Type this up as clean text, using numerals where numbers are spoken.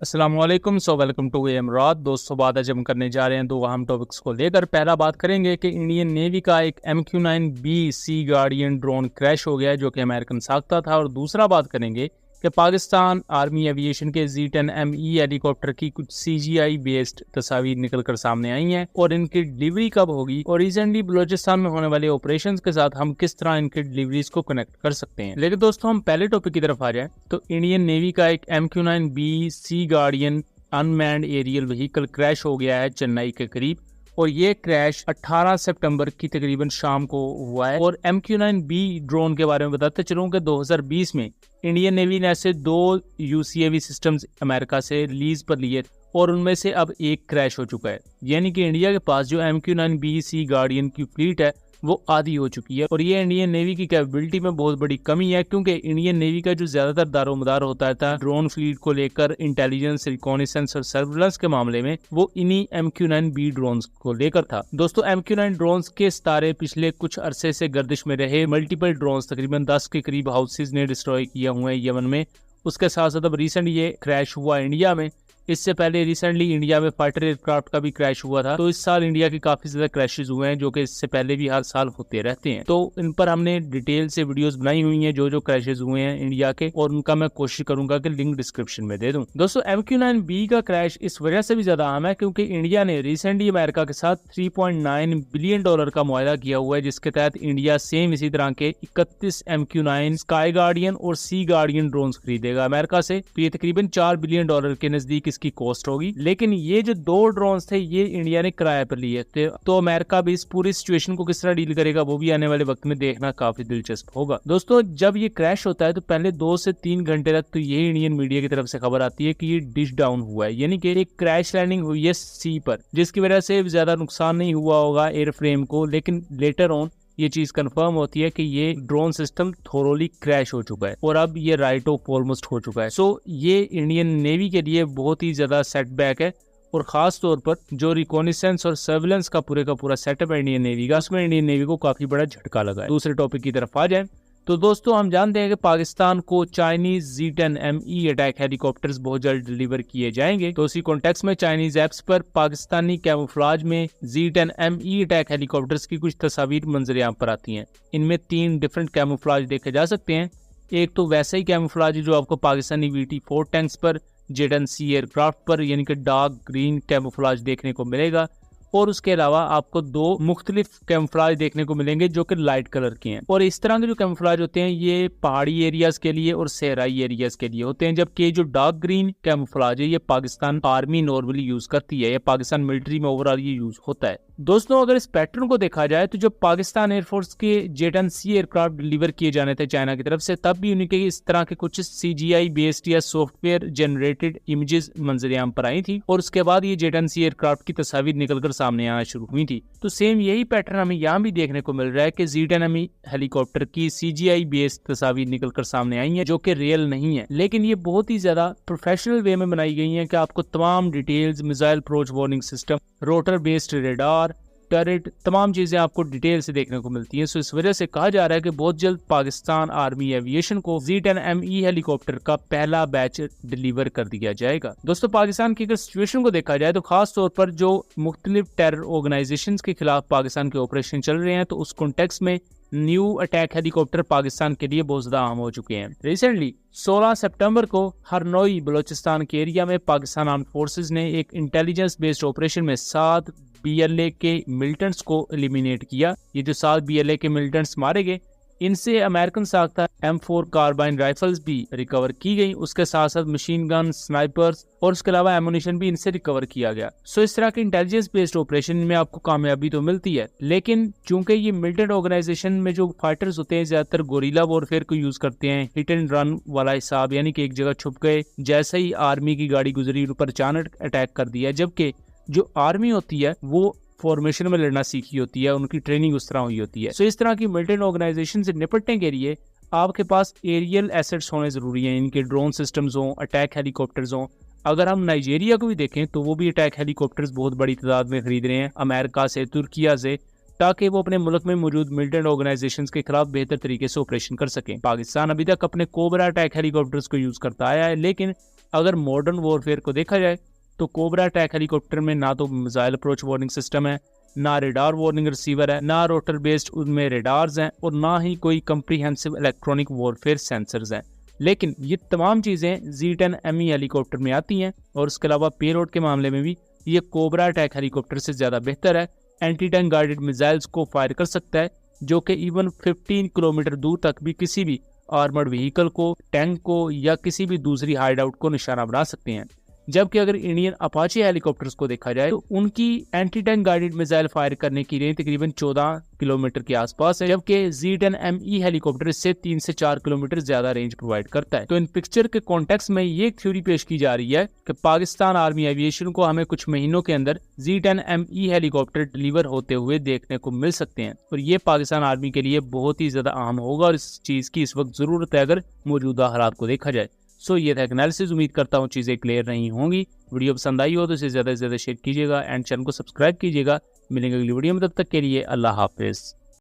अस्सलाम वालेकुम। Welcome to एमरात। दोस्तों, बात आज हम करने जा रहे हैं दो अहम टॉपिक्स को लेकर। पहला बात करेंगे कि इंडियन नेवी का एक MQ-9B sea guardian drone crash हो गया है जो कि अमेरिकन साख्ता था। और दूसरा बात करेंगे कि पाकिस्तान आर्मी एविएशन के Z-10ME हेलीकॉप्टर की कुछ CGI बेस्ड तस्वीर निकल कर सामने आई हैं और इनकी डिलीवरी कब होगी और रिसेंटली बलूचिस्तान में होने वाले ऑपरेशंस के साथ हम किस तरह इनकी डिलीवरीज को कनेक्ट कर सकते हैं। लेकिन दोस्तों, हम पहले टॉपिक की तरफ आ जाएं तो इंडियन नेवी का एक MQ-9B sea guardian unmanned aerial vehicle crash हो गया है चेन्नई के करीब। और ये क्रैश 18 सितंबर की तकरीबन शाम को हुआ है। और MQ-9B ड्रोन के बारे में बताते चलूं कि 2020 में इंडियन नेवी ने ऐसे 2 UCAV सिस्टम्स अमेरिका से लीज पर लिए और उनमें से अब एक क्रैश हो चुका है। यानी कि इंडिया के पास जो MQ-9B सी गार्डियन की फ्लीट है वो आधी हो चुकी है। और ये इंडियन नेवी की कैपेबिलिटी में बहुत बड़ी कमी है, क्योंकि इंडियन नेवी का जो ज्यादातर दारोमदार होता था ड्रोन फ्लीट को लेकर इंटेलिजेंस, रिकॉनिसेंस और सर्विलेंस के मामले में, वो इन्हीं MQ-9B ड्रोन्स को लेकर था। दोस्तों, MQ-9 ड्रोन्स के सितारे पिछले कुछ अरसे से गर्दिश में रहे मल्टीपल ड्रोन्स, तकरीबन 10 के करीब हाउसेज ने डिस्ट्रॉय किए हुए हैं यमन में। उसके साथ साथ अब रिसेंट ये क्रैश हुआ इंडिया में। इससे पहले रिसेंटली इंडिया में फाइटर एयरक्राफ्ट का भी क्रैश हुआ था। तो इस साल इंडिया के काफी ज्यादा क्रैशेस हुए हैं जो कि इससे पहले भी हर साल होते रहते हैं। तो इन पर हमने डिटेल से वीडियोस बनाई हुई हैं जो क्रैशेस हुए हैं इंडिया के, और उनका मैं कोशिश करूंगा कि लिंक डिस्क्रिप्शन में दे दूं। दोस्तों, MQ-9B का क्रैश इस वजह से भी ज्यादा अहम है क्योंकि इंडिया ने रिसेंटली अमेरिका के साथ $3.9 बिलियन का मुआहदा किया हुआ है, जिसके तहत इंडिया सेम इसी तरह के 31 MQ-9 स्काई गार्डियन और सी गार्डियन ड्रोन खरीदेगा अमेरिका से। तो ये तकरीबन $4 बिलियन के नजदीक की कॉस्ट होगी। लेकिन ये जो 2 ड्रोन्स थे ये इंडिया ने किराए पर लिए थे। तो अमेरिका भी इस पूरी सिचुएशन को किस तरह डील करेगा वो भी आने वाले वक्त में देखना काफी दिलचस्प होगा। दोस्तों, जब ये क्रैश होता है तो पहले 2 से 3 घंटे तक तो ये इंडियन मीडिया की तरफ से खबर आती है कि ये डिश डाउन हुआ है, यानी कि एक क्रैश लैंडिंग हुई है सी पर, जिसकी वजह से ज्यादा नुकसान नहीं हुआ होगा एयरफ्रेम को। लेकिन लेटर ऑन ये चीज कंफर्म होती है कि ये ड्रोन सिस्टम थोरोली क्रैश हो चुका है और अब ये राइट ऑफ ऑलमोस्ट हो चुका है। सो ये इंडियन नेवी के लिए बहुत ही ज्यादा सेटबैक है, और खास तौर पर जो रिकॉनिसेंस और सर्विलेंस का पूरा सेटअप है इंडियन नेवी का, उसमें इंडियन नेवी को काफी बड़ा झटका लगा है। दूसरे टॉपिक की तरफ आ जाए तो दोस्तों, हम जानते हैं कि पाकिस्तान को चाइनीज Z-10ME अटैक हेलीकॉप्टर्स बहुत जल्द डिलीवर किए जाएंगे। तो उसी कॉन्टेक्स्ट में चाइनीज ऐप्स पर पाकिस्तानी कैमोफ्लाज में Z-10ME अटैक हेलीकॉप्टर्स की कुछ तस्वीर मंजर-ए-आम पर आती हैं। इनमें 3 डिफरेंट कैमोफ्लाज देखे जा सकते हैं। एक तो वैसा ही कैमोफ्लाज जो आपको पाकिस्तानी VT-4 टैंक्स पर, Z-10C एयरक्राफ्ट पर, यानी कि डार्क ग्रीन कैमोफ्लाज देखने को मिलेगा। और उसके अलावा आपको 2 मुख्तलिफ कैमोफ्लाज देखने को मिलेंगे जो कि लाइट कलर के हैं। और इस तरह के जो कैमोफ्लाज होते हैं ये पहाड़ी एरियाज के लिए और सहराई एरियाज के लिए होते हैं, जबकि जो डार्क ग्रीन कैमोफ्लाज है ये पाकिस्तान आर्मी नॉर्मली यूज करती है, या पाकिस्तान मिलिट्री में ओवरऑल ये यूज होता है। दोस्तों, अगर इस पैटर्न को देखा जाए तो जब पाकिस्तान एयरफोर्स के Z-10C एयरक्राफ्ट डिलीवर किए जाने थे चाइना की तरफ से, तब भी उनके इस तरह के कुछ CGI बेस्ड या सॉफ्टवेयर जनरेटेड इमेजेस मंजर-ए-आम पर आई थी, और उसके बाद ये Z-10C एयरक्राफ्ट की तस्वीर निकलकर सामने आना शुरू हुई थी। तो सेम यही पैटर्न हमें यहाँ भी देखने को मिल रहा है कि Z-10ME हेलीकॉप्टर की CGI बेस्ड तस्वीर निकलकर सामने आई है जो कि रियल नहीं है, लेकिन ये बहुत ही ज्यादा प्रोफेशनल वे में बनाई गई है कि आपको तमाम details, missile approach warning system, rotor based radar, turret, तमाम चीजें आपको डिटेल से देखने को मिलती हैं। सो इस वजह से कहा जा रहा है कि बहुत जल्द पाकिस्तान आर्मी एविएशन को Z-10ME हेलीकॉप्टर का पहला बैच डिलीवर कर दिया जाएगा। दोस्तों, पाकिस्तान की अगर सिचुएशन को देखा जाए तो खास तौर पर जो मुख्तलिफ टेरर ऑर्गेनाइजेशंस के खिलाफ पाकिस्तान के ऑपरेशन चल रहे हैं, तो उस कॉन्टेक्स्ट में न्यू अटैक हेलीकॉप्टर पाकिस्तान के लिए बहुत ज्यादा अहम हो चुके हैं। रिसेंटली 16 सितंबर को हरनोई बलोचिस्तान के एरिया में पाकिस्तान आर्म फोर्सेस ने एक इंटेलिजेंस बेस्ड ऑपरेशन में 7 BLA के मिलिटेंट्स को एलिमिनेट किया। ये जो 7 BLA के मिलिटेंट्स मारे गए, इनसे अमेरिकन साख्ता M4 कार्बाइन राइफल्स भी रिकवर की गई। उसके साथ साथ मशीन गन, स्नाइपर्स और उसके अलावा एमुनिशन भी इनसे रिकवर किया गया। सो इस तरह के इंटेलिजेंस बेस्ड ऑपरेशन में आपको कामयाबी तो मिलती है, लेकिन चूंकि ये मिलिटेंट ऑर्गेनाइजेशन में जो फाइटर्स होते हैं ज्यादातर गोरिल्ला वॉरफेयर को यूज करते हैं, हिट एंड रन वाला हिसाब, यानी कि एक जगह छुप गए, जैसे ही आर्मी की गाड़ी गुजरी उन पर अचानक अटैक कर दिया। जबकि जो आर्मी होती है वो फॉर्मेशन में लड़ना सीखी होती है, उनकी ट्रेनिंग उस तरह हुई होती है। सो इस तरह की मिलिटेंट ऑर्गेनाइजेशन से निपटने के लिए आपके पास एरियल एसेट्स होने जरूरी हैं, इनके ड्रोन सिस्टम्स हों, अटैक हेलीकॉप्टर्स हों। अगर हम नाइजीरिया को भी देखें तो वो भी अटैक हेलीकॉप्टर्स बहुत बड़ी तादाद में खरीद रहे हैं अमेरिका से, तुर्किया से, ताकि वो अपने मुल्क में मौजूद मिलिटेंट ऑर्गेनाइजेशंस के खिलाफ बेहतर तरीके से ऑपरेशन कर सकें। पाकिस्तान अभी तक अपने कोबरा अटैक हेलीकॉप्टर्स को यूज करता आया है, लेकिन अगर मॉडर्न वॉरफेयर को देखा जाए तो कोबरा अटैक हेलीकॉप्टर में ना तो मिसाइल अप्रोच वार्निंग सिस्टम है, ना रेडार वार्निंग रिसीवर है, ना रोटर बेस्ड उनमें रेडार्स हैं और ना ही कोई कम्प्रीहेंसिव इलेक्ट्रॉनिक वॉरफेयर सेंसर्स हैं। लेकिन ये तमाम चीज़ें Z10 ME हेलीकॉप्टर में आती हैं और उसके अलावा पेलोड के मामले में भी ये कोबरा अटैक हेलीकॉप्टर से ज़्यादा बेहतर है। एंटी टैंक गाइडेड मिसाइल्स को फायर कर सकता है जो कि इवन 15 किलोमीटर दूर तक भी किसी भी आर्मर्ड व्हीकल को, टैंक को या किसी भी दूसरी हाइड आउट को निशाना बना सकते हैं। जबकि अगर इंडियन अपाचे हेलीकॉप्टर्स को देखा जाए तो उनकी anti tank guided missile fire करने की रेंज तकरीबन 14 किलोमीटर के आसपास है, जबकि Z10 ME हेलीकॉप्टर इससे 3 से 4 किलोमीटर ज्यादा रेंज प्रोवाइड करता है। तो इन पिक्चर के कॉन्टेक्स्ट में ये थ्योरी पेश की जा रही है कि पाकिस्तान आर्मी एविएशन को हमें कुछ महीनों के अंदर Z10 ME हेलीकॉप्टर डिलीवर होते हुए देखने को मिल सकते हैं और ये पाकिस्तान आर्मी के लिए बहुत ही ज्यादा अहम होगा और इस चीज की इस वक्त जरूरत है अगर मौजूदा हालात को देखा जाए। सो ये था एनालिसिस। उम्मीद करता हूँ चीज़ें क्लियर नहीं होंगी। वीडियो पसंद आई हो तो इसे ज़्यादा से ज़्यादा शेयर कीजिएगा एंड चैनल को सब्सक्राइब कीजिएगा। मिलेंगे अगली वीडियो में, तब तक के लिए अल्लाह हाफिज़।